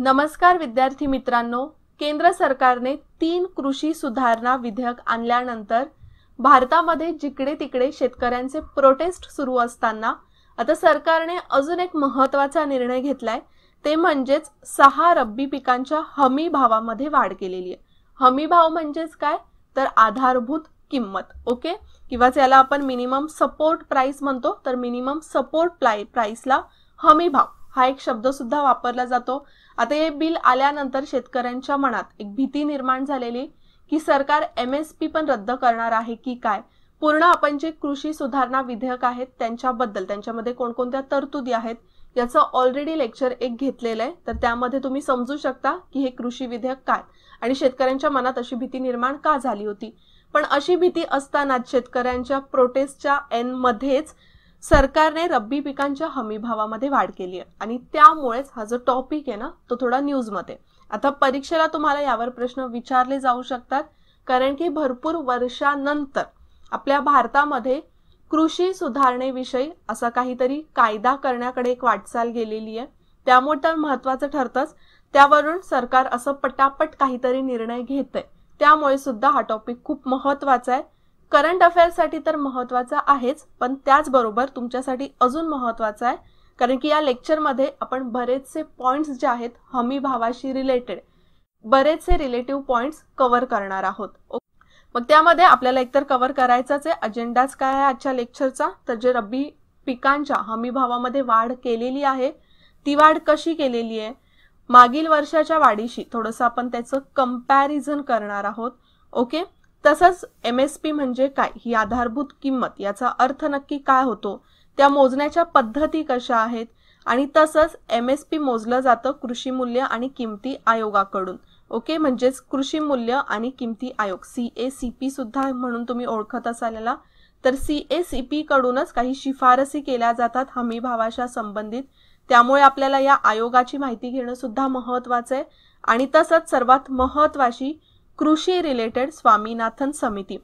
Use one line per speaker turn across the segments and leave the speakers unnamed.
नमस्कार विद्यार्थी मित्रांनो, केंद्र सरकारने 3 कृषी सुधारणा विधेयक आणल्यानंतर भारतामध्ये जिकडे तिकडे शेतकऱ्यांचे प्रोटेस्ट सुरू असताना आता सरकारने अजून एक महत्त्वाचा निर्णय घेतलाय, ते म्हणजेच 6 रब्बी पिकांच्या हमी भावामध्ये वाढ केलेली आहे। हमी भाव म्हणजेच काय तर आधारभूत किंमत, ओके, किंवा याला आपण मिनिमम सपोर्ट प्राइस म्हणतो। तर मिनिमम सपोर्ट प्राइसला हमी भाव हा एक शब्द सुद्धा वापरला जातो। आता हे बिल आल्यानंतर शेतकऱ्यांच्या मनात एक भीती निर्माण झालेली की सरकार MSP पण रद्द करणार आहे की काय। पूर्ण आपण जे कृषी सुधारणा विधेयक आहेत त्यांच्याबद्दल, त्यांच्यामध्ये कोणकोणत्या तरतुदी आहेत याचं ऑलरेडी लेक्चर एक घेतलेलं आहे। तर त्यामध्ये तुम्ही समजू शकता की हे कृषी विधेयक काय आणि शेतकऱ्यांच्या मनात अशी भीती निर्माण का झाली होती। पण अशी भीती असताना शेतकऱ्यांच्या प्रोटेस्टच्या एन मध्येच सरकारने रब्बी पिकांच्या हमी भावामध्ये वाढ केली आहे आणि त्यामुळेच हा जो टॉपिक आहे ना तो थोडा न्यूज मध्ये। आता परीक्षेला तुम्हाला यावर प्रश्न विचारले जाऊ शकतात, कारण की भरपूर वर्षांनंतर आपल्या भारतामध्ये कृषी सुधारणेविषयी असा काहीतरी कायदा करण्याकडे एक वाटचाल गेलेली आहे। त्यामुळे तर महत्त्वाचं ठरतंच, त्यावरून सरकार असं पटापट काहीतरी निर्णय घेतंय, त्यामुळे सुद्धा हा टॉपिक खूप महत्त्वाचा आहे। करंट अफेअर्ससाठी तर महत्त्वाचा आहेच, पण त्याचबरोबर तुमच्यासाठी अजून महत्त्वाचा आहे, कारण की या लेक्चरमध्ये आपण बरेचसे पॉइंट्स जे आहेत हमी भावाशी रिलेटेड बरेचसे रिलेटिव्ह पॉइंट्स कव्हर करणार आहोत। मग त्यामध्ये आपल्याला एकतर कव्हर करायचाच आहे अजेंडाच काय आहे आजच्या लेक्चरचा, तर जे रब्बी पिकांच्या हमी भावामध्ये वाढ केलेली आहे ती वाढ कशी केलेली आहे, मागील वर्षाच्या वाढीशी थोडंसं आपण त्याचं कंपॅरिझन करणार आहोत, ओके। तसंच MSP म्हणजे काय, ही आधारभूत किंमत, याचा अर्थ नक्की काय होतो, त्या मोजण्याच्या पद्धती कशा आहेत, आणि तसंच MSP मोजलं जातं कृषी मूल्य आणि किमती आयोगाकडून, ओके, म्हणजेच कृषी मूल्य आणि किमती आयोग CACP सुद्धा म्हणून तुम्ही ओळखत असाल। तर CACP कडूनच काही शिफारसी केल्या जातात हमी भावाच्या संबंधित, त्यामुळे आपल्याला या आयोगाची माहिती घेणं सुद्धा महत्त्वाचं आहे। आणि तसंच सर्वात महत्त्वाची कृषी रिलेटेड स्वामीनाथन समिती।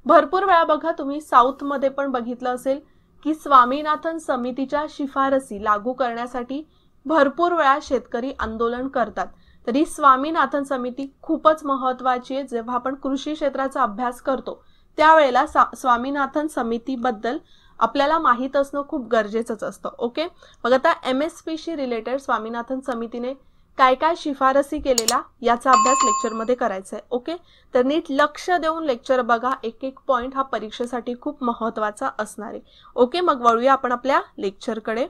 भरपूर वेळा बघा तुम्ही साऊथ मध्ये पण बघितलं असेल की स्वामीनाथन समितीच्या शिफारसी लागू करण्यासाठी भरपूर वेळा शेतकरी आंदोलन करतात। तरी स्वामीनाथन समिती खूपच महत्त्वाची आहे। जेव्हा आपण कृषी क्षेत्राचा अभ्यास करतो त्यावेळेला स्वामीनाथन समितीबद्दल आपल्याला माहित असणं खूप गरजेचंच असतं, ओके। मग आता MSP शी रिलेटेड स्वामीनाथन समितीने काय काय शिफारसी केलेला याचा अभ्यास लेक्चर मध्ये करायचा आहे, ओके। तर नीट लक्ष देऊन लेक्चर बघा, एक एक पॉइंट हा परीक्षेसाठी खूप महत्त्वाचा असणार आहे, ओके। मग वळूया आपण आपल्या लेक्चरकडे।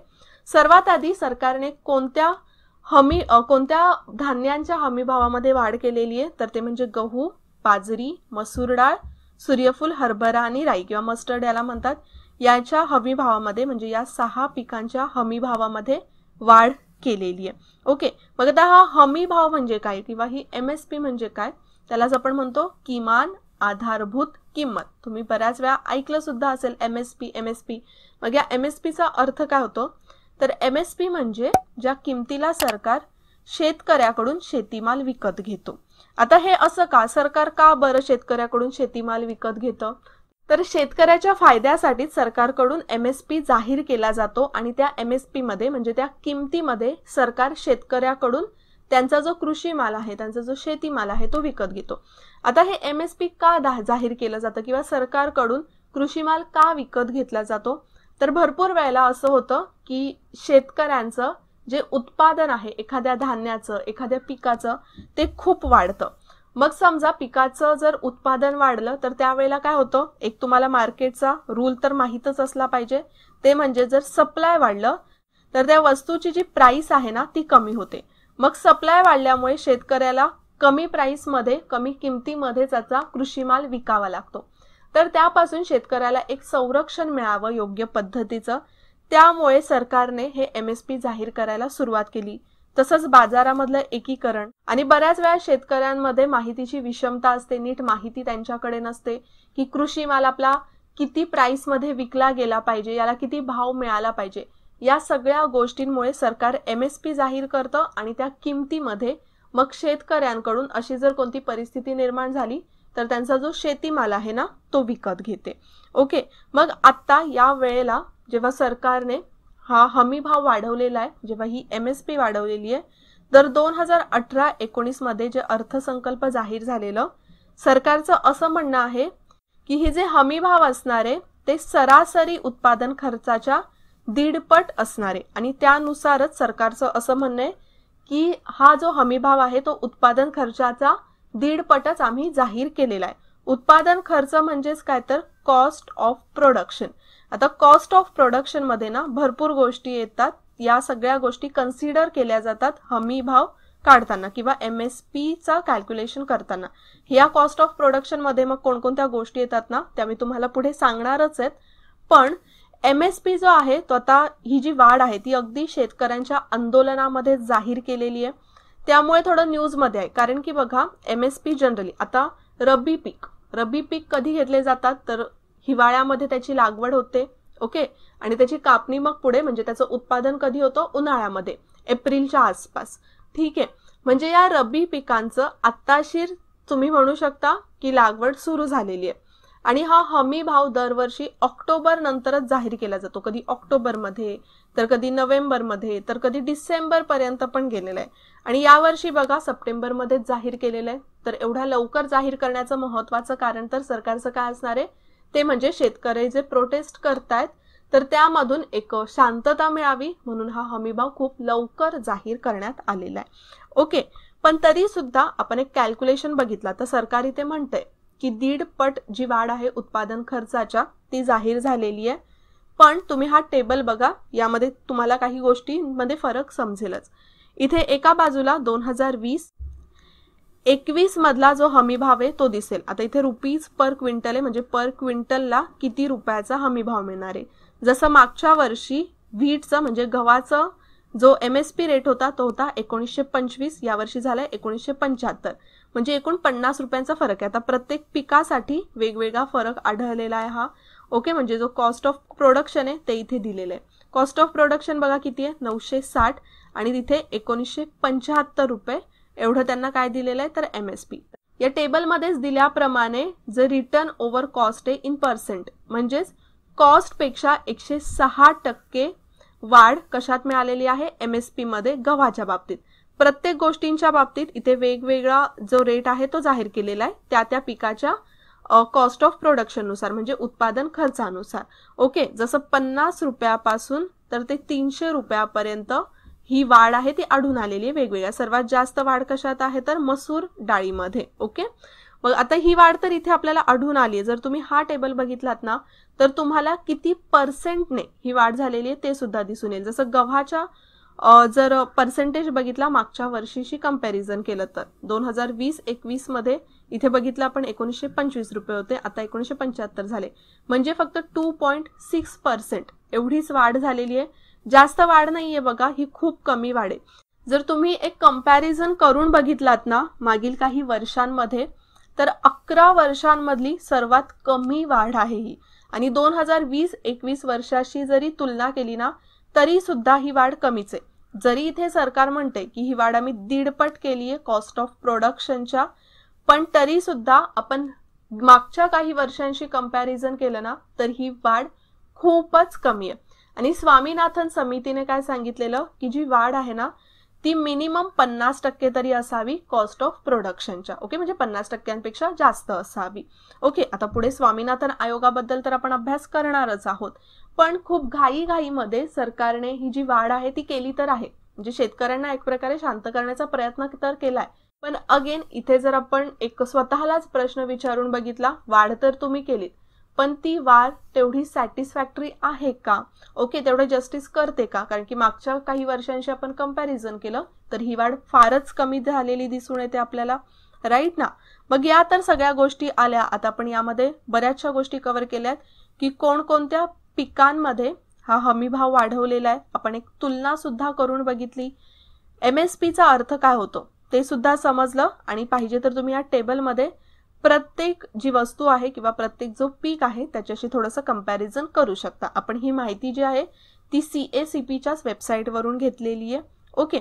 सर्वात आधी सरकारने कोणत्या धान्यांच्या हमी भावामध्ये वाढ केलेली आहे, तर ते म्हणजे गहू, बाजरी, मसूर डाळ, सूर्यफूल, हरभरा आणि राई किंवा मस्टर्ड याला म्हणतात, याच्या हमी भावामध्ये म्हणजे या 6 पिकांच्या हमी भावामध्ये वाढ केलेली आहे, ओके। मग आता हा हमी भाव म्हणजे काय किंवा ही MSP म्हणजे काय, त्यालाच आपण म्हणतो किमान आधारभूत किंमत। तुम्ही बऱ्याच वेळा ऐकलं सुद्धा असेल MSP। मग या MSP चा अर्थ काय होतो, तर MSP म्हणजे ज्या किमतीला सरकार शेतकऱ्याकडून शेतीमाल विकत घेतो। आता हे असं का, सरकार का बरं शेतकऱ्याकडून शेतीमाल विकत घेतं, तर शेतकऱ्याच्या फायद्यासाठी सरकारकडून MSP जाहीर केला जातो आणि त्या MSP मध्ये म्हणजे त्या किमतीमध्ये सरकार शेतकऱ्याकडून त्यांचा जो कृषी माल आहे, त्यांचा जो शेतीमाल आहे तो विकत घेतो। आता हे MSP का जाहीर केलं जातं किंवा सरकारकडून कृषी माल का विकत घेतला जातो, तर भरपूर वेळेला असं होतं की शेतकऱ्यांचं जे उत्पादन आहे एखाद्या धान्याचं, एखाद्या पिकाचं, ते खूप वाढतं। मग समजा पिकाचं जर उत्पादन वाढलं तर त्यावेळेला काय होतं, एक तुम्हाला मार्केटचा रूल तर माहीतच असला पाहिजे, ते म्हणजे जर सप्लाय वाढलं तर त्या वस्तूची जी प्राइस आहे ना ती कमी होते। मग सप्लाय वाढल्यामुळे शेतकऱ्याला कमी प्राइस मध्ये, कमी किमतीमध्ये त्याचा कृषी माल विकावा लागतो। तर त्यापासून शेतकऱ्याला एक संरक्षण मिळावं योग्य पद्धतीचं, त्यामुळे सरकारने हे MSP जाहीर करायला सुरुवात केली। तसंच बाजारामधलं एकीकरण, आणि बऱ्याच वेळा शेतकऱ्यांमध्ये माहितीची विषमता असते, नीट माहिती त्यांच्याकडे नसते की कृषी माल आपला किती प्राइस मध्ये विकला गेला पाहिजे, याला किती भाव मिळाला पाहिजे। या सगळ्या गोष्टींमुळे सरकार MSP जाहीर करतं आणि त्या किमतीमध्ये मग शेतकऱ्यांकडून अशी जर कोणती परिस्थिती निर्माण झाली तर त्यांचा जो शेतीमाल आहे ना तो विकत घेते, ओके। मग आता या वेळेला जेव्हा सरकारने हा हमी भाव वाढवलेला आहे, जेव्हा ही MSP वाढवलेली आहे, तर 2018-19 मध्ये जे अर्थसंकल्प जाहीर झालेलं, सरकारचं असं म्हणणं आहे की हे जे हमी भाव असणारे ते सरासरी उत्पादन खर्चाच्या 1.5 पट असणारे, आणि त्यानुसारच सरकारचं असं म्हणणं आहे की हा जो हमी भाव आहे तो उत्पादन खर्चाचा 1.5 पटच आम्ही जाहीर केलेला आहे. उत्पादन खर्च म्हणजेच काय तर कॉस्ट ऑफ प्रोडक्शन. आता कॉस्ट ऑफ प्रोडक्शन मध्ये ना भरपूर गोष्टी येतात, या सगळ्या गोष्टी कन्सिडर केल्या जातात हमी भाव काढताना किंवा MSP चा कॅल्क्युलेशन करताना. या कॉस्ट ऑफ प्रोडक्शन मध्ये मग कोणकोणत्या गोष्टी येतात ना त्या मी तुम्हाला पुढे सांगणारच आहेत. पण MSP जो आहे तो आता ही जी वाढ आहे ती अगदी शेतकऱ्यांच्या आंदोलनामध्ये जाहीर केलेली आहे, त्यामुळे थोडं न्यूज मध्ये आहे. कारण की बघा MSP जनरली आता रब्बी पीक कधी घेतले जातात तर हिवाळ्यामध्ये त्याची लागवड होते, ओके, आणि त्याची कापणी मग पुढे म्हणजे त्याचं उत्पादन कधी होतं, उन्हाळ्यामध्ये, एप्रिलच्या आसपास. ठीक आहे, म्हणजे या रब्बी पिकांचं आत्ताशीर तुम्ही म्हणू शकता की लागवड सुरू झालेली आहे. आणि हा हमी भाव दरवर्षी ऑक्टोबर नंतरच जाहीर केला जातो, कधी ऑक्टोबरमध्ये तर कधी नोव्हेंबरमध्ये तर कधी डिसेंबर पर्यंत पण गेलेला आहे. आणि यावर्षी बघा सप्टेंबरमध्ये जाहीर केलेलं आहे. तर एवढ्या लवकर जाहीर करण्याचं महत्वाचं कारण तर सरकारचं काय असणार आहे ते म्हणजे शेतकरी जे प्रोटेस्ट करतायत तर त्यामधून एक शांतता मिळावी म्हणून हा हमी भाव खूप लवकर जाहीर करण्यात आलेला आहे. ओके, पण तरी सुद्धा आपण एक कॅल्क्युलेशन बघितला तर सरकार इथे म्हणतंय की 1.5 पट जी वाढ आहे उत्पादन खर्चाच्या ती जाहीर झालेली आहे. पण तुम्ही हा टेबल बघा, यामध्ये तुम्हाला काही गोष्टींमध्ये फरक समजेलच. इथे एका बाजूला 2020-21 मधला जो हमी भाव आहे तो दिसेल. आता इथे रुपीज पर क्विंटल आहे, म्हणजे पर क्विंटलला किती रुपयाचा हमी भाव मिळणार आहे. जसं मागच्या वर्षी व्हीटचं म्हणजे गव्हाचं जो MSP रेट होता तो होता 1925, यावर्षी झालाय 1975, म्हणजे एकूण 50 रुपयांचा फरक आहे. आता प्रत्येक पिकासाठी वेगवेगळा फरक आढळलेला आहे हा. ओके, म्हणजे जो कॉस्ट ऑफ प्रोडक्शन आहे ते इथे दिलेलं आहे. कॉस्ट ऑफ प्रोडक्शन बघा किती आहे, 960, आणि तिथे 1975 रुपये एवढं त्यांना काय दिलेलं आहे तर MSP. या टेबलमध्येच दिल्याप्रमाणे जे रिटर्न ओव्हर कॉस्ट आहे इन पर्सेंट, म्हणजेच कॉस्ट पेक्षा 106% वाढ कशात मिळालेली आहे, MSP मध्ये गव्हाच्या बाबतीत. प्रत्येक गोष्टींच्या बाबतीत इथे वेगवेगळा जो रेट आहे तो जाहीर केलेला आहे त्या त्या पिकाच्या कॉस्ट ऑफ प्रोडक्शन नुसार, म्हणजे उत्पादन खर्चानुसार. ओके, जसं 50 रुपयापासून तर ते 300 रुपयापर्यंत ही वाढ आहे ती आढळून आलेली आहे वेगवेगळ्या. सर्वात जास्त वाढ कशात आहे तर मसूर डाळीमध्ये. ओके, मग आता ही वाढ तर इथे आपल्याला आढळून आली आहे. जर तुम्ही हा टेबल बघितलात ना तर तुम्हाला किती पर्सेंटने ही वाढ झालेली आहे ते सुद्धा दिसून येईल. जसं गव्हाच्या जर पर्सेंटेज बघितला मागच्या वर्षीशी कंपॅरिझन केलं तर 2020-21 मध्ये इथे बघितलं आपण 1925 रुपये होते, आता 1975 झाले, म्हणजे फक्त 2.6% एवढीच वाढ झालेली आहे. जास्त वाढ नाहीये बघा, ही खूप कमी वाढ आहे. जर तुम्ही एक कंपॅरिझन करून बघितलात ना मागील काही वर्षांमध्ये तर 11 वर्षांमधली सर्वात कमी वाढ आहे ही. आणि 2020-21 वर्षाशी जरी तुलना केली ना तरी सुद्धा ही वाढ कमीच आहे. जरी इथे सरकार म्हणते की ही वाढ आम्ही 1.5 पट केली आहे कॉस्ट ऑफ प्रोडक्शनच्या, पण तरी सुद्धा आपण मागच्या काही वर्षांशी कंपॅरिझन केलं ना तर ही वाढ खूपच कमी आहे. आणि स्वामीनाथन समितीने काय सांगितलेलं की जी वाढ आहे ना ती मिनिमम 50% तरी असावी कॉस्ट ऑफ प्रोडक्शनच्या. ओके, म्हणजे 50%पेक्षा जास्त असावी. ओके, आता पुढे स्वामीनाथन आयोगाबद्दल तर आपण अभ्यास करणारच आहोत, पण खूप घाईमध्ये सरकारने ही जी वाढ आहे ती केली तर आहे, म्हणजे शेतकऱ्यांना एक प्रकारे शांत करण्याचा प्रयत्न तर केलाय. पण अगेन इथे जर आपण एक स्वतःलाच प्रश्न विचारून बघितला, वाढ तर तुम्ही केलीत पण ती वाढ तेवढी सॅटिस्फॅक्टरी आहे का, ओके, तेवढं जस्टिस करते का? कारण की मागच्या काही वर्षांशी आपण कंपॅरिझन केलं तर ही वाढ फारच कमी झालेली दिसून येते आपल्याला, राईट ना. मग या तर सगळ्या गोष्टी आल्या. आता आपण यामध्ये बऱ्याचशा गोष्टी कव्हर केल्यात की कोणकोणत्या पिकांमध्ये हा हमी भाव वाढवलेला आहे. आपण एक तुलना सुद्धा करून बघितली. MSP चा अर्थ काय होतो ते सुद्धा समजलं. आणि पाहिजे तर तुम्ही या टेबलमध्ये प्रत्येक जी वस्तू आहे किंवा प्रत्येक जो पीक आहे त्याच्याशी थोडंसं कंपॅरिझन करू शकता. आपण ही माहिती जी आहे ती CACPच्याच वेबसाईटवरून घेतलेली आहे. ओके,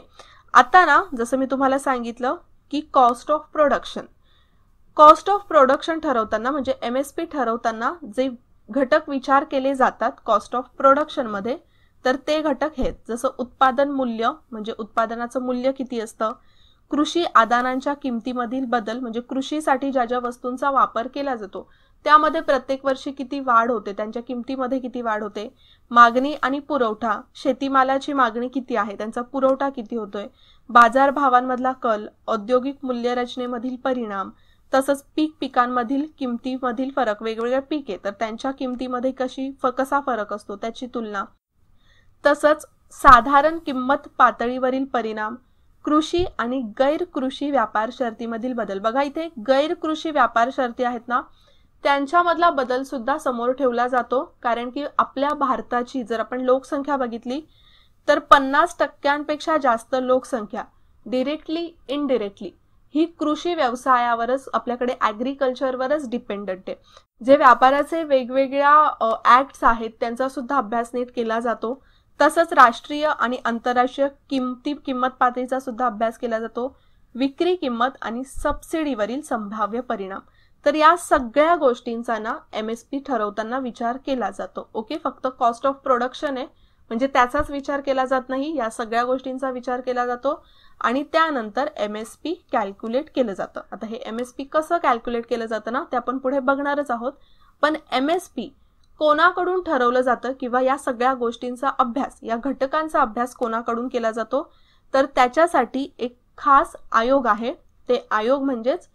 आता ना जसं मी तुम्हाला सांगितलं की कॉस्ट ऑफ प्रोडक्शन ठरवताना म्हणजे MSP ठरवताना जे घटक विचार केले जातात कॉस्ट ऑफ प्रोडक्शन मध्ये तर ते घटक आहेत, जसं उत्पादन मूल्य म्हणजे उत्पादनाचं मूल्य किती असतं, कृषी आदानांच्या किमतीमधील बदल म्हणजे कृषीसाठी ज्या ज्या वस्तूंचा वापर केला जातो त्यामध्ये प्रत्येक वर्षी किती वाढ होते, त्यांच्या किमतीमध्ये किती वाढ होते, मागणी आणि पुरवठा, शेतीमालाची मागणी किती आहे, त्यांचा पुरवठा किती होतोय, बाजारभावांमधला कल, औद्योगिक मूल्यरचनेमधील परिणाम, तसंच पिकांमधील किमतीमधील फरक, वेगवेगळे पीक आहे तर त्यांच्या किमतीमध्ये कसा फरक असतो त्याची तुलना, तसंच साधारण किंमत पातळीवरील परिणाम, कृषी आणि गैर कृषी व्यापार शर्तीमधील बदल. बघा इथे गैर कृषी व्यापार शर्ती आहेत ना, त्यांच्यामधला बदल सुद्धा समोर ठेवला जातो, कारण की आपल्या भारताची जर आपण लोकसंख्या बघितली तर 50% जास्त लोकसंख्या डिरेक्टली इनडिरेक्टली ही कृषी व्यवसायावरच, आपल्याकडे ॲग्रिकल्चरवरच डिपेंडंट आहे. जे व्यापाराचे वेगवेगळ्या ऍक्ट्स आहेत त्यांचा सुद्धा अभ्यास नीट केला जातो. तसंच राष्ट्रीय आणि आंतरराष्ट्रीय किंमत पातळीचा सुद्धा अभ्यास केला जातो. विक्री किंमत आणि सबसिडीवरील संभाव्य परिणाम. तर या सगळ्या गोष्टींचा ना MSP ठरवताना विचार केला जातो. ओके, फक्त कॉस्ट ऑफ प्रोडक्शन आहे म्हणजे त्याचाच विचार केला जात नाही, या सगळ्या गोष्टींचा विचार केला जातो आणि त्यानंतर MSP कॅल्क्युलेट केलं जातं. आता हे MSP कसं कॅल्क्युलेट केलं जातं ना ते आपण पुढे बघणारच आहोत. पण MSP कोणाकडून ठरवलं जातं किंवा या सगळ्या गोष्टींचा अभ्यास, या घटकांचा अभ्यास कोणाकडून केला जातो, तर त्याच्यासाठी एक खास आयोग आहे. ते आयोग म्हणजेच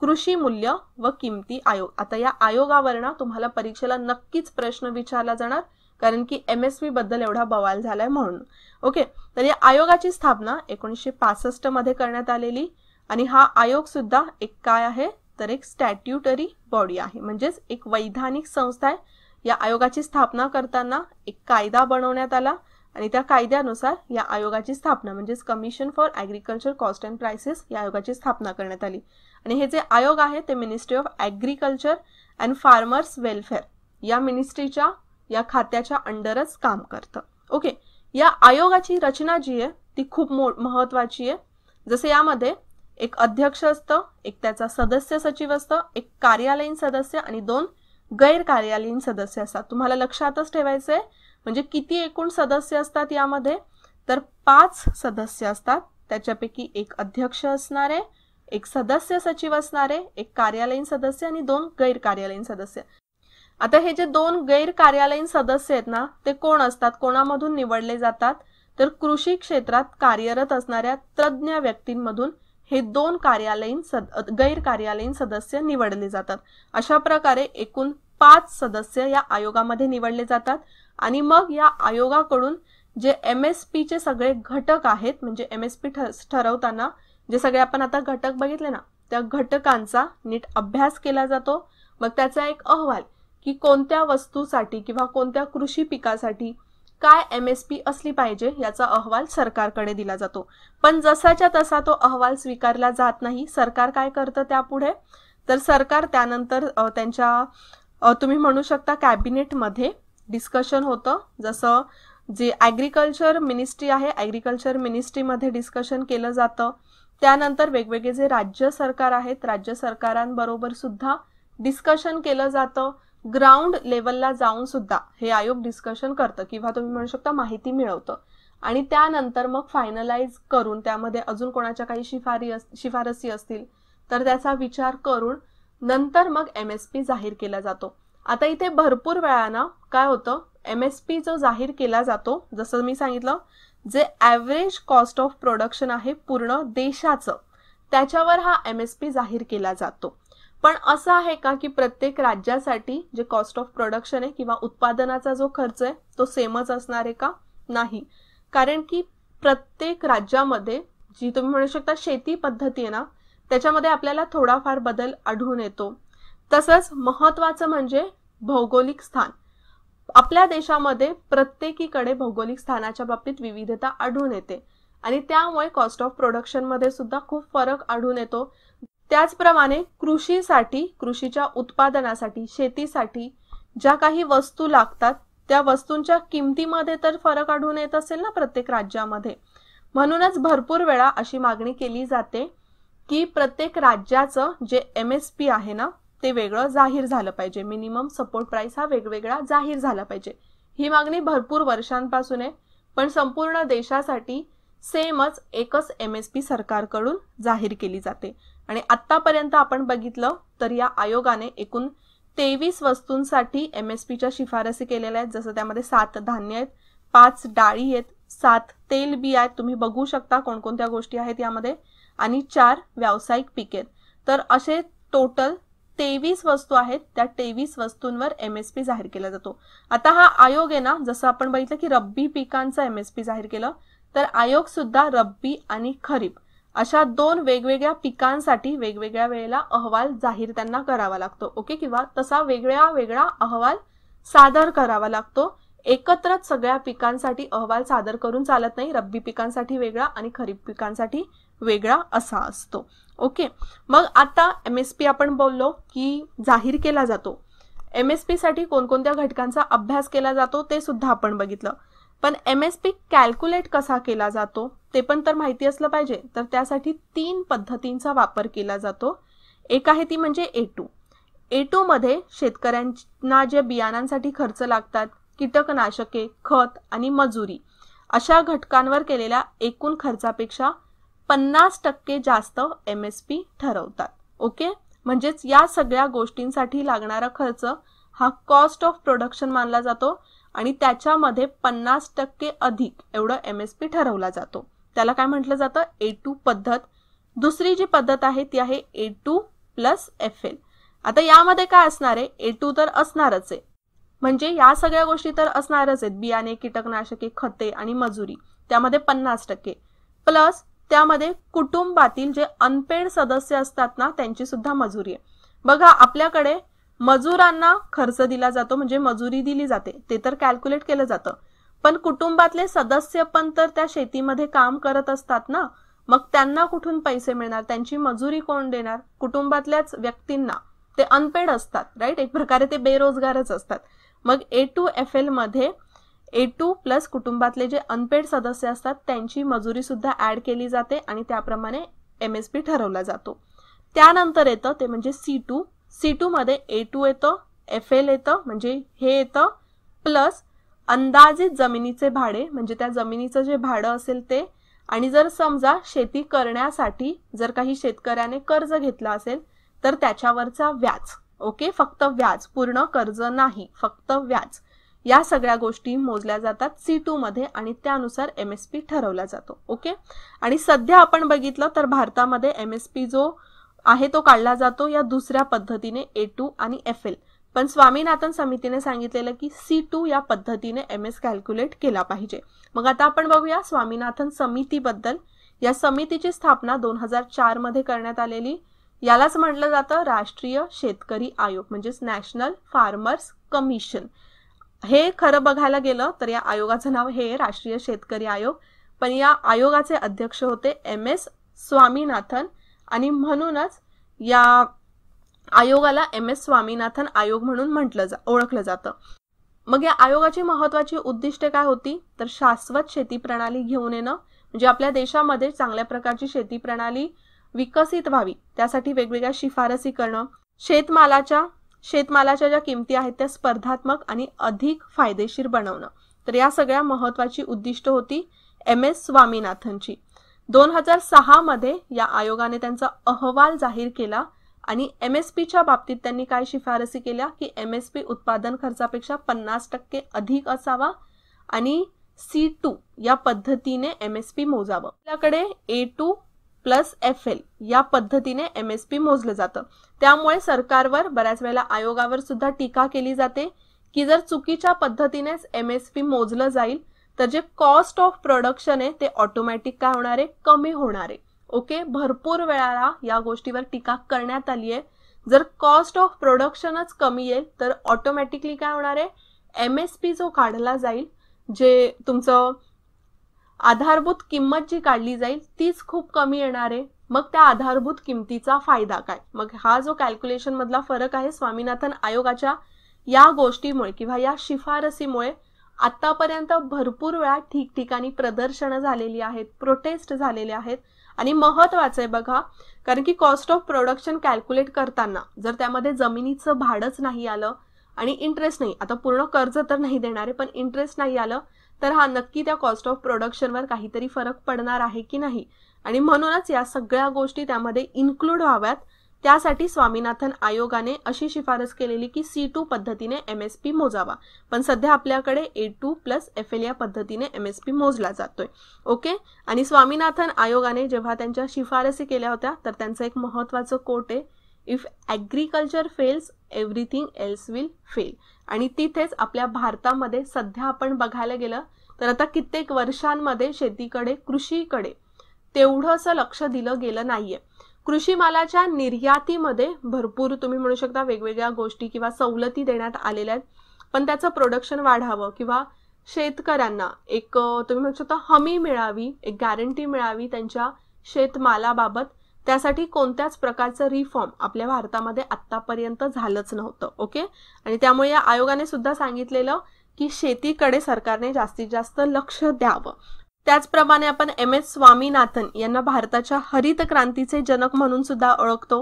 कृषी मूल्य व किमती आयोग. आता या आयोगावर ना तुम्हाला परीक्षेला नक्कीच प्रश्न विचारला जाणार, कारण की MSP बद्दल एवढा बवाल झालाय म्हणून. ओके, तर या आयोगाची स्थापना 1965 मध्ये करण्यात आलेली आणि हा आयोग सुद्धा एक काय आहे तर एक स्टॅट्युटरी बॉडी आहे, म्हणजेच एक वैधानिक संस्था आहे. या आयोगाची स्थापना करताना एक कायदा बनवण्यात आला आणि त्या कायद्यानुसार या आयोगाची स्थापना म्हणजेच commission for agriculture cost and prices या आयोगाची स्थापना करण्यात आली. आणि हे जे आयोग आहे ते ministry of agriculture and farmers welfare या मिनिस्ट्रीच्या या खात्याच्या अंडरच काम करतं. ओके, या आयोगाची रचना जी आहे ती खूप महत्वाची आहे. जसे यामध्ये एक अध्यक्ष असतं, एक त्याचा सदस्य सचिव असतं, एक कार्यालयीन सदस्य आणि 2 गैर कार्यालयीन सदस्य असतात. तुम्हाला लक्षातच ठेवायचंय म्हणजे किती एकूण सदस्य असतात यामध्ये, तर 5 सदस्य असतात. त्याच्यापैकी एक अध्यक्ष असणारे, एक सदस्य सचिव असणारे, एक कार्यालयीन सदस्य आणि 2 गैर कार्यालयीन सदस्य. आता हे जे 2 गैर कार्यालयीन सदस्य आहेत ना ते कोण असतात, कोणामधून निवडले जातात, तर कृषी क्षेत्रात कार्यरत असणाऱ्या तज्ज्ञ व्यक्तींमधून हे 2 गैर कार्यालयीन सदस्य निवडले जातात. अशा प्रकारे एकूण 5 सदस्य या आयोगामध्ये निवडले जातात आणि मग या आयोगाकडून जे MSP चे सगळे घटक आहेत, म्हणजे MSP ठरवताना जे सगळे आपण आता घटक बघितले ना त्या घटकांचा नीट अभ्यास केला जातो. मग त्याचा एक अहवाल की कोणत्या वस्तूसाठी किंवा कोणत्या कृषी पिकासाठी काय MSP असली पाहिजे याचा अहवाल सरकारकडे दिला जातो. पण जसाच्या तसा तो अहवाल स्वीकारला जात नाही. सरकार काय करतं त्यापुढे, तर सरकार त्यानंतर त्यांच्या तुम्ही म्हणू शकता कॅबिनेटमध्ये डिस्कशन होतं. जसं जे ॲग्रिकल्चर मिनिस्ट्री आहे, ॲग्रिकल्चर मिनिस्ट्रीमध्ये डिस्कशन केलं जातं. त्यानंतर वेगवेगळे जे राज्य सरकार आहेत, राज्य सरकारांबरोबर सुद्धा डिस्कशन केलं जातं. ग्राउंड लेवलला जाऊन सुद्धा हे आयोग डिस्कशन करतं किंवा तुम्ही म्हणू शकता माहिती मिळवतं आणि त्यानंतर मग फायनलाइज करून त्यामध्ये अजून कोणाच्या काही शिफारसी असतील तर त्याचा विचार करून नंतर मग MSP जाहीर केला जातो. आता इथे भरपूर वेळा ना काय होतं, MSP जो जाहीर केला जातो, जसं मी सांगितलं जे ॲव्हरेज कॉस्ट ऑफ प्रोडक्शन आहे पूर्ण देशाचं, त्याच्यावर हा MSP जाहीर केला जातो. पण असं आहे का की प्रत्येक राज्यासाठी जे कॉस्ट ऑफ प्रोडक्शन आहे किंवा उत्पादनाचा जो खर्च आहे तो सेमच असणार आहे का? नाही, कारण की प्रत्येक राज्यामध्ये जी तुम्ही म्हणू शकता शेती पद्धती आहे ना त्याच्यामध्ये आपल्याला थोडाफार बदल आढळून येतो. तसंच महत्वाचं म्हणजे भौगोलिक स्थान. आपल्या देशामध्ये प्रत्येकीकडे भौगोलिक स्थानाच्या बाबतीत विविधता आढळून येते आणि त्यामुळे कॉस्ट ऑफ प्रोडक्शन मध्ये सुद्धा खूप फरक आढळून येतो. त्याचप्रमाणे कृषीसाठी, कृषीच्या उत्पादनासाठी, शेतीसाठी ज्या काही वस्तू लागतात त्या वस्तूंच्या किमतीमध्ये तर फरक आढळून येत असेल ना प्रत्येक राज्यामध्ये. म्हणूनच भरपूर वेळा अशी मागणी केली जाते की प्रत्येक राज्याचं जे MSP आहे ना ते वेगळं जाहीर झालं पाहिजे. मिनिमम सपोर्ट प्राइस हा वेगवेगळा जाहीर झाला पाहिजे. ही मागणी भरपूर वर्षांपासून आहे, पण संपूर्ण देशासाठी सेमच एकच MSP सरकारकडून जाहीर केली जाते। आणि आतापर्यंत आपण बघितलं तर या आयोगाने एकूण 23 वस्तूंसाठी MSPच्या शिफारसी केलेल्या आहेत, जसं त्यामध्ये 7 धान्य आहेत, 5 डाळी आहेत, 7 तेलबिया आहेत, तुम्ही बघू शकता कोणकोणत्या गोष्टी आहेत यामध्ये, आणि 4 व्यावसायिक पिके आहेत। तर असे टोटल 23 वस्तू आहेत, त्या 23 वस्तूंवर MSP जाहीर केला जातो। आता हा आयोग आहे ना, जसं आपण बघितलं की रब्बी पिकांचा MSP जाहीर केलं, तर आयोग सुद्धा रब्बी आणि खरीप अशा 2 वेगवेगळ्या पिकांसाठी वेगवेगळ्या वेळेला अहवाल जाहीर त्यांना करावा लागतो। ओके, किंवा तसा वेगळा अहवाल सादर करावा लागतो। एकत्रच सगळ्या पिकांसाठी अहवाल सादर करून चालत नाही, रब्बी पिकांसाठी वेगळा आणि खरीप पिकांसाठी वेगळा असा असतो। ओके, मग आता MSP आपण बोललो की जाहीर केला जातो। MSP साठी कोणकोणत्या घटकांचा अभ्यास केला जातो ते सुद्धा आपण बघितलं, पण MSP कॅल्क्युलेट कसा केला जातो ते पण तर माहिती असलं पाहिजे। तर त्यासाठी 3 पद्धतींचा वापर केला जातो। एक आहे ती म्हणजे A2 मध्ये शेतकऱ्यांना जे बियाणांसाठी खर्च लागतात, कीटकनाशके, खत आणि मजुरी अशा घटकांवर केलेल्या एकूण खर्चापेक्षा 50% जास्त MSP ठरवतात। ओके, म्हणजेच या सगळ्या गोष्टींसाठी लागणारा खर्च हा कॉस्ट ऑफ प्रोडक्शन मानला जातो आणि त्याच्यामध्ये 50% अधिक एवढं MSP ठरवला जातो। त्याला काय म्हटलं जातं? A2 पद्धत। दुसरी जी पद्धत आहे ती आहे A2 + FL। आता यामध्ये काय असणार आहे? A2 तर असणारच आहे, म्हणजे या सगळ्या गोष्टी तर असणारच आहेत, बियाणे, कीटकनाशके, खते आणि मजुरी, त्यामध्ये 50% प्लस त्यामध्ये कुटुंबातील जे अनपेड सदस्य असतात ना त्यांची सुद्धा मजुरी आहे। बघा, आपल्याकडे मजुरांना खर्च दिला जातो, म्हणजे मजुरी दिली जाते, ते तर कॅल्क्युलेट केलं जातं, पण कुटुंबातले सदस्य पण तर त्या शेतीमध्ये काम करत असतात ना, मग त्यांना कुठून पैसे मिळणार? त्यांची मजुरी कोण देणार? कुटुंबातल्याच व्यक्तींना, ते अनपेड असतात, राईट, एक प्रकारे ते बेरोजगारच असतात। मग A2 FL मध्ये A2 प्लस कुटुंबातले जे अनपेड सदस्य असतात त्यांची मजुरी सुद्धा ऍड केली जाते आणि त्याप्रमाणे MSP ठरवला जातो। त्यानंतर येतं ते म्हणजे C2 मध्ये A2 येतं, FL येतं, म्हणजे हे येतं, प्लस अंदाजित जमिनीचे भाडे, म्हणजे त्या जमिनीचं जे भाडं असेल ते, आणि जर समजा शेती करण्यासाठी जर काही शेतकऱ्याने कर्ज घेतला असेल तर त्याच्यावरचा व्याज। ओके, फक्त व्याज, पूर्ण कर्ज नाही, फक्त व्याज, या सगळ्या गोष्टी मोजल्या जातात C2 मध्ये आणि त्यानुसार MSP ठरवला जातो। ओके, आणि सध्या आपण बघितलं तर भारतामध्ये MSP जो आहे तो काढला जातो या दुसऱ्या पद्धतीने A2 आणि FL, पण स्वामीनाथन समितीने सांगितलेलं की C2 या पद्धतीने MS कॅल्क्युलेट केला पाहिजे। मग आता आपण बघूया स्वामीनाथन समितीबद्दल। या समितीची स्थापना 2004 मध्ये करण्यात आलेली, यालाच म्हटलं जातं राष्ट्रीय शेतकरी आयोग, म्हणजेच नॅशनल फार्मर्स कमिशन। हे खरं बघायला गेलं तर या आयोगाचं नाव हे राष्ट्रीय शेतकरी आयोग, पण या आयोगाचे अध्यक्ष होते MS स्वामीनाथन आणि म्हणूनच या आयोगाला MS स्वामीनाथन आयोग म्हणून ओळखलं जातं। मग या आयोगाची महत्त्वाची उद्दिष्टे काय होती? तर शाश्वत शेती प्रणाली घेऊन येणं, म्हणजे आपल्या देशामध्ये चांगल्या प्रकारची शेती प्रणाली विकसित व्हावी त्यासाठी वेगवेगळ्या शिफारसी करणं, शेतमालाच्या ज्या किमती आहेत त्या स्पर्धात्मक आणि अधिक फायदेशीर बनवणं। तर या सगळ्या महत्त्वाची उद्दिष्ट होती MS स्वामीनाथनची। 2006 मध्ये या आयोगाने त्यांचा अहवाल जाहीर केला आणि MSPच्या बाबतीत त्यांनी काय शिफारसी केल्या की MSP उत्पादन खर्चापेक्षा 50% अधिक असावा आणि C2 या पद्धतीने MSP मोजावं। आपल्याकडे A2 + FL या पद्धतीने MSP मोजलं जातं। त्यामुळे सरकारवर बऱ्याच वेळेला आयोगावर सुद्धा टीका केली जाते की जर चुकीच्या पद्धतीनेच MSP मोजलं जाईल तर जे कॉस्ट ऑफ प्रोडक्शन आहे ते ऑटोमॅटिक काय होणार आहे? कमी होणार आहे। ओके, भरपूर वेळाला या गोष्टीवर टीका करण्यात आली आहे। जर कॉस्ट ऑफ प्रोडक्शनच कमी येईल तर ऑटोमॅटिकली काय होणार आहे? MSP जो काढला जाईल, जे तुमचं आधारभूत किंमत जी काढली जाईल तीच खूप कमी येणार आहे। मग त्या आधारभूत किमतीचा फायदा काय? मग हा जो कॅल्क्युलेशन मधला फरक आहे स्वामीनाथन आयोगाच्या या गोष्टीमुळे किंवा या शिफारसीमुळे आतापर्यंत भरपूर वेळा ठिकठिकाणी प्रदर्शनं झालेली आहेत, प्रोटेस्ट झालेले आहेत। आणि महत्त्वाचं आहे बघा, कारण की कॉस्ट ऑफ प्रोडक्शन कॅल्क्युलेट करताना जर त्यामध्ये जमिनीचं भाडंच नाही आलं आणि इंटरेस्ट नाही, आता पूर्ण कर्ज तर नाही देणार आहे पण इंटरेस्ट नाही आलं तर हा नक्की त्या कॉस्ट ऑफ प्रोडक्शनवर काहीतरी फरक पडणार आहे की नाही, आणि म्हणूनच या सगळ्या गोष्टी त्यामध्ये इन्क्लूड व्हाव्यात. त्यासाठी स्वामीनाथन आयोगाने अशी शिफारस केलेली की C2 पद्धतीने MSP मोजावा, पण सध्या आपल्याकडे A2 प्लस FL या पद्धतीने MSP मोजला जातोय. ओके. आणि स्वामीनाथन आयोगाने जेव्हा त्यांच्या शिफारसी केल्या होत्या तर त्यांचं एक महत्त्वाचं कोट आहे, if agriculture fails everything else will fail. आणि तिथेच आपल्या भारतामध्ये सध्या आपण बघायला गेलं तर आता कित्येक वर्षांमध्ये शेतीकडे, कृषीकडे तेवढंसं लक्ष दिलं गेलं नाहीये. कृषी मालाच्या निर्यातीमध्ये भरपूर तुम्ही म्हणू शकता वेगवेगळ्या गोष्टी किंवा सवलती देण्यात आलेल्या आहेत, पण त्याचं प्रोडक्शन वाढावं किंवा शेतकऱ्यांना एक तुम्ही म्हणू शकता हमी मिळावी, एक गॅरंटी मिळावी त्यांच्या शेतमालाबाबत, त्यासाठी कोणत्याच प्रकारचं रिफॉर्म आपल्या भारतामध्ये आत्तापर्यंत झालंच नव्हतं. ओके. आणि त्यामुळे या आयोगाने सुद्धा सांगितलेलं की शेतीकडे सरकारने जास्तीत जास्त लक्ष द्यावं. त्याचप्रमाणे आपण MS स्वामीनाथन यांना भारताच्या हरित क्रांतीचे जनक म्हणून सुद्धा ओळखतो.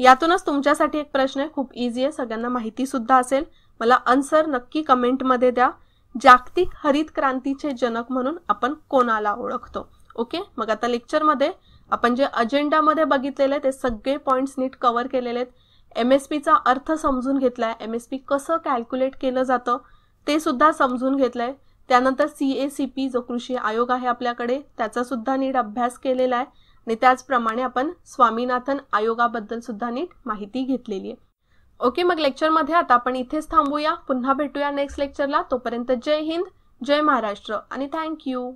यातूनच तुमच्यासाठी एक प्रश्न आहे, खूप इझी आहे, सगळ्यांना माहिती सुद्धा असेल, मला आन्सर नक्की कमेंटमध्ये द्या. जागतिक हरित क्रांतीचे जनक म्हणून आपण कोणाला ओळखतो? ओके. मग आता लेक्चरमध्ये आपण जे अजेंडामध्ये बघितलेले ते सगळे पॉइंट्स नीट कव्हर केलेले आहेत. MSPचा अर्थ समजून घेतलाय, MSP कसं कॅल्क्युलेट केलं जातं ते सुद्धा समजून घेतलंय. त्यानंतर CACP जो कृषी आयोग आहे आपल्याकडे त्याचा सुद्धा नीट अभ्यास केलेला आहे, आणि त्याचप्रमाणे आपण स्वामीनाथन आयोगाबद्दल सुद्धा नीट माहिती घेतलेली आहे. ओके. मग लेक्चरमध्ये आता आपण इथेच थांबूया, पुन्हा भेटूया नेक्स्ट लेक्चरला. तोपर्यंत जय हिंद, जय महाराष्ट्र आणि थँक्यू.